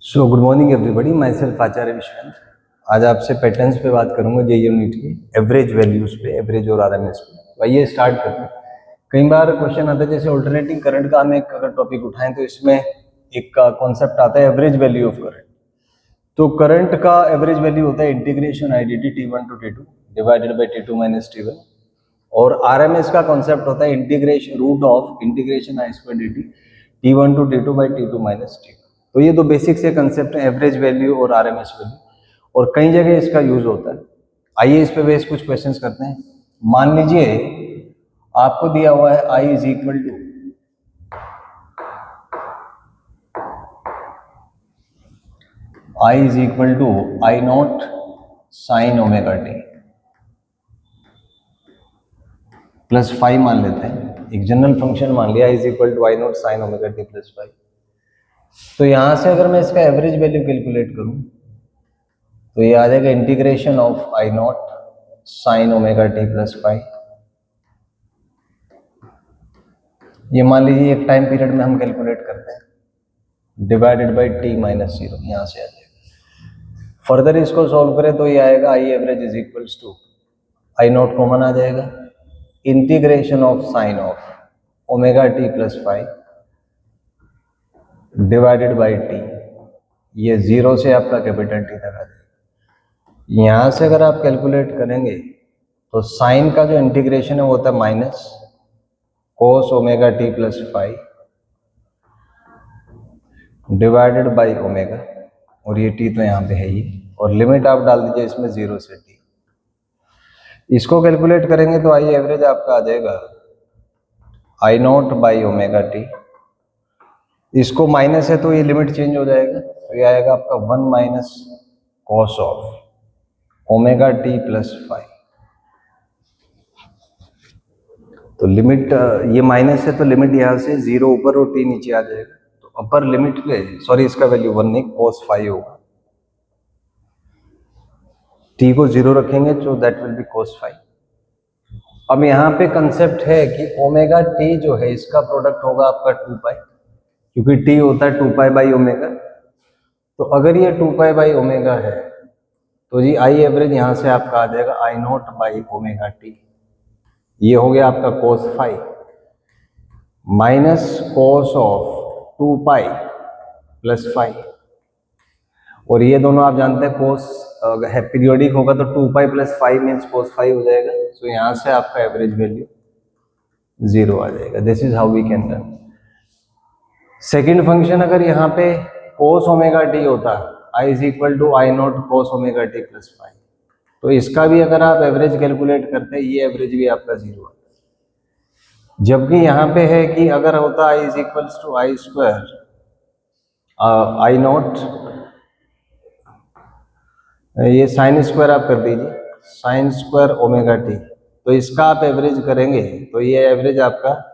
सो good morning everybody, myself Acharya Vishwanath. आज आपसे patterns पे बात करूंगा जे यूनिट की एवरेज वैल्यूज पे, एवरेज और आरएमएस पे। तो आइए स्टार्ट करते हैं। कई बार क्वेश्चन आता है जैसे ऑल्टरनेटिंग करंट का हम एक अगर टॉपिक उठाएं तो इसमें एक का कॉन्सेप्ट आता है एवरेज वैल्यू ऑफ करंट। तो करंट का एवरेज वैल्यू होता है integration I D T T1 to T2 divided by T2 minus T1, और आरएमएस का कॉन्सेप्ट होता है integration root of integration I square D T T1 to T2 by T2 minus T1। तो ये दो basic से कंसेप्ट है, average value और आरएमएस वैल्यू, और कई जगह इसका यूज होता है। आइए इस पे बेस कुछ क्वेश्चंस करते हैं। मान लीजिए आपको दिया हुआ है I is equal to I naught sine omega T plus 5 मान लेते हैं। एक जनरल फंक्शन मान लिया is equal to I naught sine omega T plus 5। तो यहां से अगर मैं इसका एवरेज वैल्यू कैलकुलेट करूं तो ये आ जाएगा integration of I naught sine omega T plus 5। ये मान लीजिए एक टाइम पीरियड में हम कैलकुलेट करते हैं डिवाइडेड बाई टी माइनस 0, यहां से आ जाएगा। फर्दर इसको सॉल्व करें तो ये आएगा I average is equals to I naught common आ जाएगा, integration of sine of omega T plus 5 divided by t. ये 0 से आपका कैपिटल टी तक आ जाएगा। यहां से अगर आप कैलकुलेट करेंगे तो साइन का जो इंटीग्रेशन है वो होता है minus cos omega T plus 5 divided by omega, और ये टी तो यहाँ पे है ही, और लिमिट आप डाल दीजिए इसमें 0 से टी। इसको कैलकुलेट करेंगे तो आई एवरेज आपका आ जाएगा आई नॉट बाई ओमेगा टी। इसको माइनस है तो ये लिमिट चेंज हो जाएगा, तो ये आएगा आपका 1 minus cos of omega T plus 5। तो लिमिट ये माइनस है तो लिमिट यहाँ से 0 ऊपर और टी नीचे आ जाएगा। तो अपर लिमिट पे सॉरी इसका वैल्यू 1 नहीं cos 5 होगा। टी को 0 रखेंगे तो दैट विल बी cos 5। अब यहाँ पे कंसेप्ट है कि ओमेगा टी जो है इसका प्रोडक्ट होगा आपका 2 पाई, क्योंकि टी होता है 2 पाई बाई ओमेगा। तो अगर ये 2 पाई बाई ओमेगा है तो जी आई एवरेज यहाँ से आपका आ जाएगा आई नॉट बाई ओमेगा टी। ये हो गया आपका cos 5 minus cos of 2 pi plus 5, और ये दोनों आप जानते हैं cos है पीरियोडिक होगा तो 2 पाई प्लस 5 मीन्स cos 5 हो जाएगा। तो यहाँ से आपका एवरेज वैल्यू 0 आ जाएगा। This is how we can done. Second function अगर यहाँ पे cos ओमेगा टी होता I is equal to I naught cos omega T plus 5, तो इसका भी अगर आप एवरेज कैलकुलेट करते हैं ये एवरेज भी आपका 0 आता है। जबकि यहाँ पे है कि अगर होता I is equals to I square I naught, ये साइन स्क्वायर आप कर दीजिए साइन स्क्वायर ओमेगा टी, तो इसका आप एवरेज करेंगे तो ये एवरेज आपका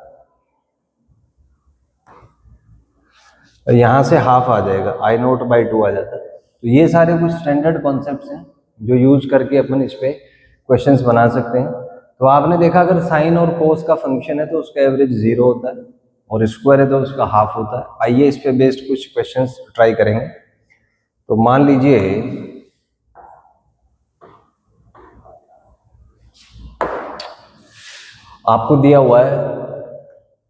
यहां से हाफ आ जाएगा, आई नॉट बाई 2 आ जाता है। तो ये सारे कुछ स्टैंडर्ड कॉन्सेप्ट्स हैं जो यूज करके अपन इस पे क्वेश्चंस बना सकते हैं। तो आपने देखा अगर साइन और कोस का फंक्शन है तो उसका एवरेज 0 होता है, और स्क्वायर है तो उसका हाफ होता है। आइए इस पे बेस्ड कुछ क्वेश्चंस ट्राई करेंगे। तो मान लीजिए आपको दिया हुआ है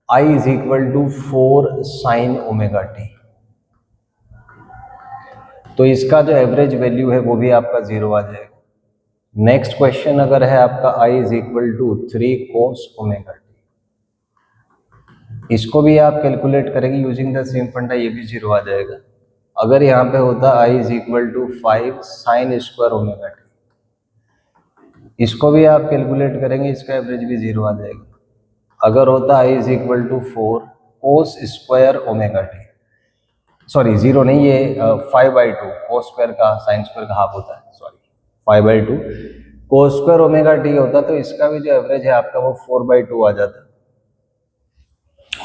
I is equal to 4 sine omega t, तो इसका जो एवरेज वैल्यू है वो भी आपका 0 आ जाएगा। नेक्स्ट क्वेश्चन अगर है आपका I is equal to 3 cos omega t, इसको भी आप कैलकुलेट करेंगे यूजिंग द सेम फंडा, ये भी 0 आ जाएगा। अगर यहाँ पे होता I is equal to 5 sine square omega t, इसको भी आप कैलकुलेट करेंगे, इसका एवरेज भी 0 आ जाएगा। अगर होता I is equal to 4 cos square omega t, sorry 0 नहीं, ये 5/2 कोस स्क्वायर का साइन स्क्वायर का हाफ होता है, sorry 5/2 cos square omega t होता, तो इसका भी जो एवरेज है आपका वो 4/2 आ जाता है।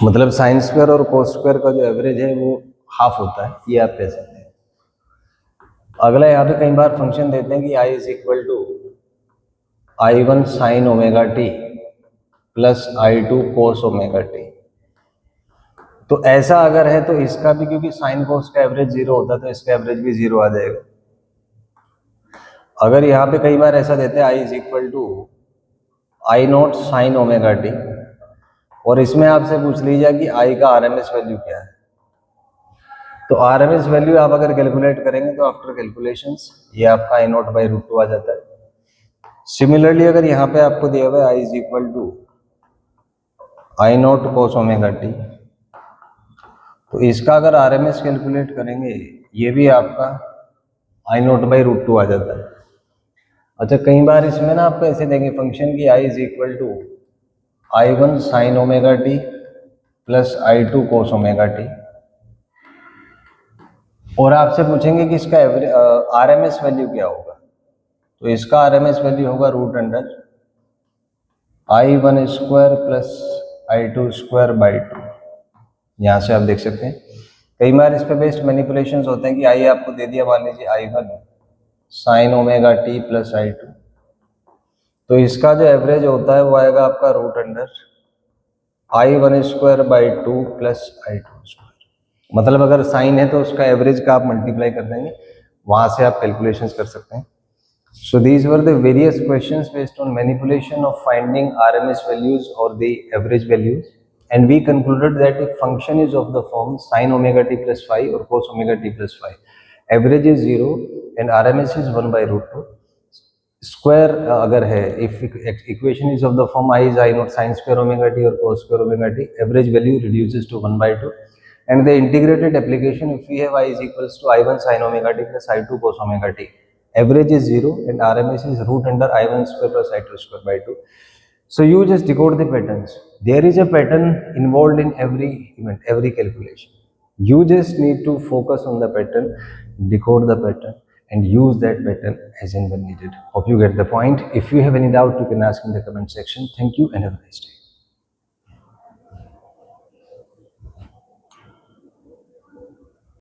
मतलब साइन स्क्वायर और कोस स्क्वायर का जो एवरेज है वो हाफ होता है, ये आप कह सकते हैं। अगला यहाँ पे कई बार फंक्शन देते हैं कि I is equal to I1 sine omega T plus I2 cos omega t. तो ऐसा अगर है तो इसका भी, क्योंकि साइन कोस का एवरेज 0 होता है तो इसका एवरेज भी 0 आ जाएगा। अगर यहाँ पे कई बार ऐसा देते हैं I is equal to I naught sine omega t, और इसमें आपसे पूछ लीजिए कि आई का आरएमएस वैल्यू क्या है, तो आरएमएस वैल्यू आप अगर कैलकुलेट करेंगे तो आफ्टर कैलकुलेशंस ये आपका आई नॉट बाई रूट 2 आ जाता है। सिमिलरली अगर यहाँ पे आपको दिया हुआ है I is equal to I naught cos omega t, तो इसका अगर आरएमएस कैलकुलेट करेंगे ये भी आपका आई नॉट बाई रूट 2 आ जाता है। अच्छा, कई बार इसमें ना आपको ऐसे देंगे फंक्शन की I is equal to I one sine omega T plus I two cos omega t, और आपसे पूछेंगे कि इसका आरएमएस वैल्यू क्या होगा, तो इसका आरएमएस वैल्यू होगा root under I one square plus I two square by 2। यहाँ से आप देख सकते हैं कई बार इस पे बेस्ड मैनिपुलेशंस होते हैं कि आई आपको दे दिया मान लीजिए I one sine omega T plus I two, तो इसका जो एवरेज होता है वो आएगा आपका root under I one square by 2 plus I two square. मतलब अगर साइन है तो उसका एवरेज का आप मल्टीप्लाई कर देंगे, वहां से आप कैलकुलेशंस कर सकते हैं। So these were the various questions based on manipulation of finding RMS values or the average values, and we concluded that if function is of the form sin omega t plus phi or cos omega t plus phi, average is 0 and RMS is 1 by root 2. Square अगर है, if equation is of the form I is I naught sin square omega t or cos square omega t, average value reduces to 1 by 2. And the integrated application, if we have I is equals to I1 sin omega t plus I2 cos omega t, average is 0 and RMS is root under I1 square plus I2 square by 2. So you just decode the patterns. There is a pattern involved in every event, every calculation. You just need to focus on the pattern, decode the pattern, and use that pattern as and when needed. Hope you get the point. If you have any doubt, you can ask in the comment section. Thank you and have a nice day.